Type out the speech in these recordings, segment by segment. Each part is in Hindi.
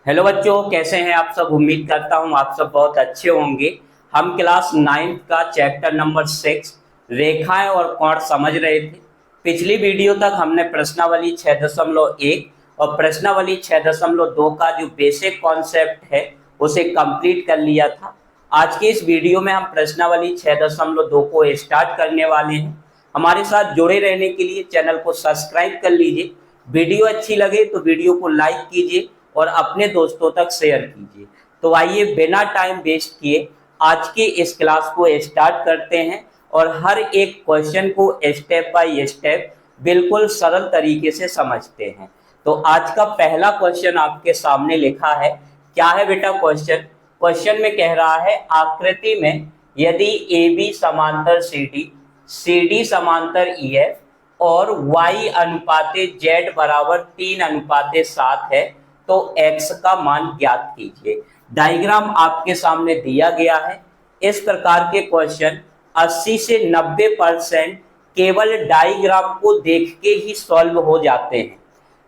हेलो बच्चों, कैसे हैं आप सब। उम्मीद करता हूं आप सब बहुत अच्छे होंगे। हम क्लास 9th का चैप्टर नंबर 6 रेखाएं और कोण समझ रहे थे। पिछली वीडियो तक हमने प्रश्नावली 6.1 और प्रश्नावली 6.2 का जो बेसिक कॉन्सेप्ट है उसे कंप्लीट कर लिया था। आज के इस वीडियो में हम प्रश्नावली 6.2 को स्टार्ट करने वाले हैं। हमारे साथ जुड़े रहने के लिए चैनल को सब्सक्राइब कर लीजिए। वीडियो अच्छी लगे तो वीडियो को लाइक कीजिए और अपने दोस्तों तक शेयर कीजिए। तो आइए बिना टाइम वेस्ट किए आज के इस क्लास को स्टार्ट करते हैं और हर एक क्वेश्चन को स्टेप बाय स्टेप बिल्कुल सरल तरीके से समझते हैं। तो आज का पहला क्वेश्चन आपके सामने लिखा है। क्या है बेटा क्वेश्चन? क्वेश्चन में कह रहा है आकृति में यदि ए बी समांतर सी डी समांतर ई एफ और y अनुपाते z बराबर 3:7 है तो x का मान ज्ञात कीजिए। डायग्राम आपके सामने दिया गया है। इस प्रकार के क्वेश्चन 80 से 90% केवल डायग्राम को देख के ही सॉल्व हो जाते हैं,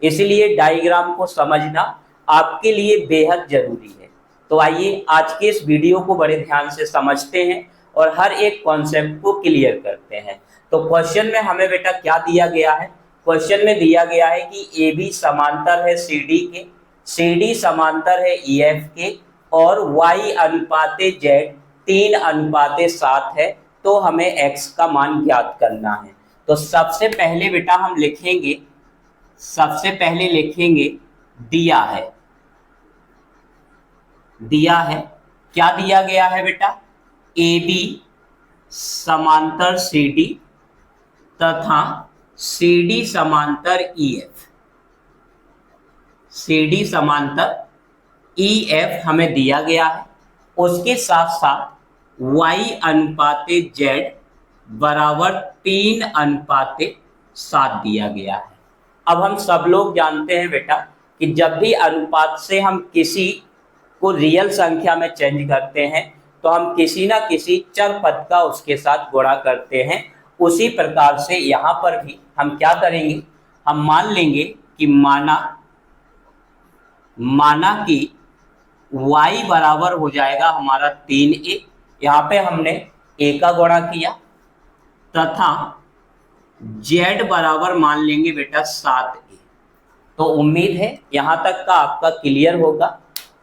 इसलिए डायग्राम को समझना आपके लिए बेहद जरूरी है। तो आइए आज के इस वीडियो को बड़े ध्यान से समझते हैं और हर एक कॉन्सेप्ट को क्लियर करते हैं। तो क्वेश्चन में हमें बेटा क्या दिया गया है? क्वेश्चन में दिया गया है कि ए बी समांतर है सी डी के, सी डी समांतर है ई एफ के और y अनुपाते z 3:7 है तो हमें x का मान ज्ञात करना है। तो सबसे पहले बेटा हम लिखेंगे, सबसे पहले लिखेंगे दिया है। दिया है क्या दिया गया है बेटा? ए बी समांतर सी डी तथा सी डी समांतर ई एफ। सी डी समांतर ई एफ हमें दिया गया है। उसके साथ साथ y अनुपाते z बराबर 3:7 दिया गया है। अब हम सब लोग जानते हैं बेटा कि जब भी अनुपात से हम किसी को रियल संख्या में चेंज करते हैं तो हम किसी ना किसी चर पद का उसके साथ गुणा करते हैं। उसी प्रकार से यहाँ पर भी हम क्या करेंगे, हम मान लेंगे कि माना कि y बराबर हो जाएगा हमारा 3a। यहाँ पे हमने a का गुणा किया तथा z बराबर मान लेंगे बेटा 7a। तो उम्मीद है यहाँ तक का आपका क्लियर होगा।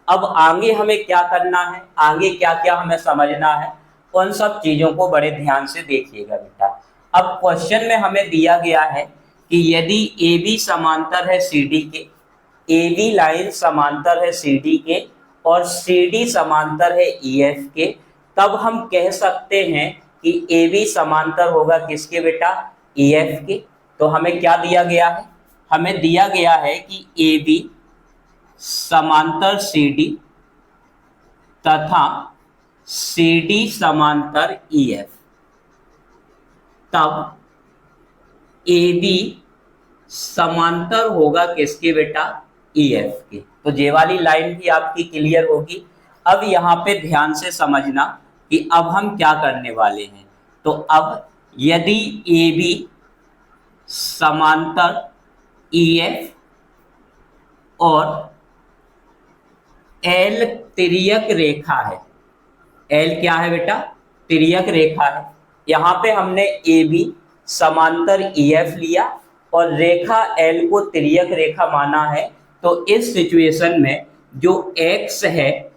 अब आगे हमें क्या करना है, आगे क्या क्या हमें समझना है, उन सब चीजों को बड़े ध्यान से देखिएगा बेटा। अब क्वेश्चन में हमें दिया गया है कि यदि ए बी समांतर है सी डी के, ए बी लाइन समांतर है सी डी के और सी डी समांतर है ई एफ के, तब हम कह सकते हैं कि ए बी समांतर होगा किसके बेटा? ई एफ के। तो हमें क्या दिया गया है? हमें दिया गया है कि ए बी समांतर सी डी तथा सी डी समांतर ई एफ, तब ए बी समांतर होगा किसके बेटा? ई एफ के। तो ये वाली लाइन भी आपकी क्लियर होगी। अब यहाँ पे ध्यान से समझना कि अब हम क्या करने वाले हैं। तो अब यदि ए बी समांतर ई एफ और एल तिर्यक रेखा है, एल क्या है बेटा? तिर्यक रेखा है। यहाँ पे हमने ए बी समांतर ई एफ लिया और रेखा एल को तिर्यक रेखा माना है। तो इस सिचुएशन में जो x है,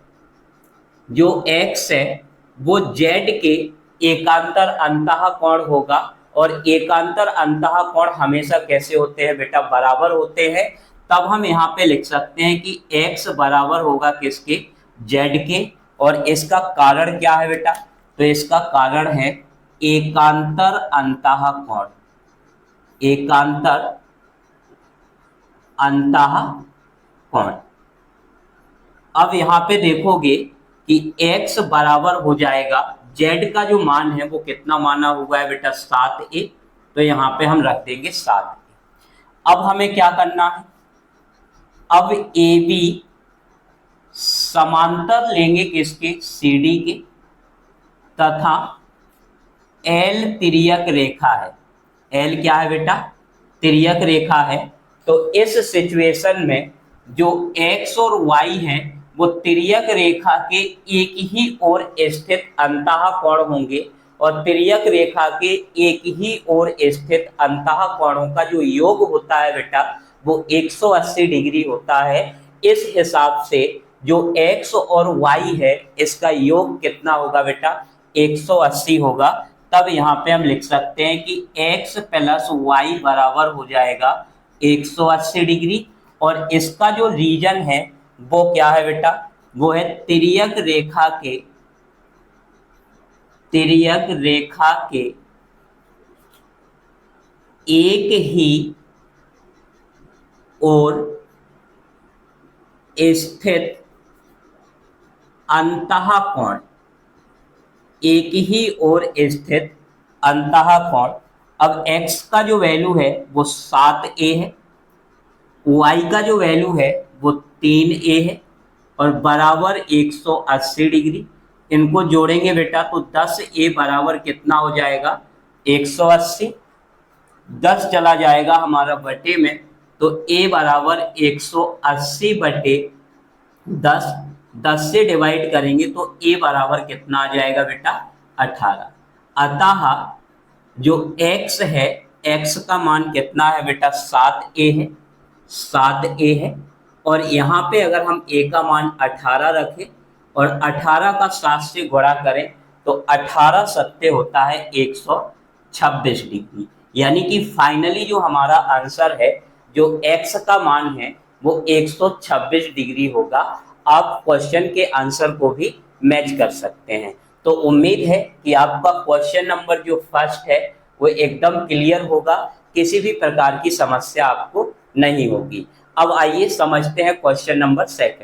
जो x है वो z के एकांतर अंतः कोण होगा। और एकांतर अंतः कोण हमेशा कैसे होते हैं बेटा? बराबर होते हैं। तब हम यहाँ पे लिख सकते हैं कि x बराबर होगा किसके? z के। और इसका कारण क्या है बेटा? तो इसका कारण है एकांतर अंतः कोण। एकांतर अंतः कोण। अब यहाँ पे देखोगे कि x बराबर हो जाएगा, z का जो मान है वो कितना माना हुआ है बेटा? 7a। तो यहाँ पे हम रख देंगे 7a। अब हमें क्या करना है? अब ए बी समांतर लेंगे किसके? सी डी के तथा एल तिर्यक रेखा है। एल क्या है बेटा? तिर्यक रेखा है। तो इस सिचुएशन में जो x और y है वो तिर्यक रेखा के एक ही ओर स्थित अंतः कोण होंगे, और तिर्यक रेखा के एक ही ओर स्थित अंतः कोणों का जो योग होता है बेटा वो 180 डिग्री होता है। इस हिसाब से जो x और y है इसका योग कितना होगा बेटा, 180 होगा। तब यहाँ पे हम लिख सकते हैं कि x प्लस वाई बराबर हो जाएगा 180 डिग्री, और इसका जो रीजन है वो क्या है बेटा, वो है तिर्यक रेखा के एक ही ओर स्थित अंतः कोण, एक ही ओर स्थित अंतः कोण। अब x का जो वैल्यू है वो 7a है, y का जो वैल्यू है वो 3a है, और बराबर 180 डिग्री। इनको जोड़ेंगे बेटा तो 10a बराबर कितना हो जाएगा, 180। 10 चला जाएगा हमारा बटे में, तो a बराबर 180 बटे 10, 10 से डिवाइड करेंगे तो a बराबर कितना आ जाएगा बेटा, 18। अतः जो x है, x का मान कितना है बेटा, 7a है, 7a है। और यहाँ पे अगर हम a का मान 18 रखें और 18 का 7 से गुणा करें तो 18 सत्ते होता है 126 डिग्री। यानी कि फाइनली जो हमारा आंसर है, जो x का मान है वो 126 डिग्री होगा। आप क्वेश्चन के आंसर को भी मैच कर सकते हैं। तो उम्मीद है कि आपका क्वेश्चन नंबर जो फर्स्ट है वो एकदम क्लियर होगा, किसी भी प्रकार की समस्या आपको नहीं होगी। अब आइए समझते हैं क्वेश्चन नंबर सेकंड।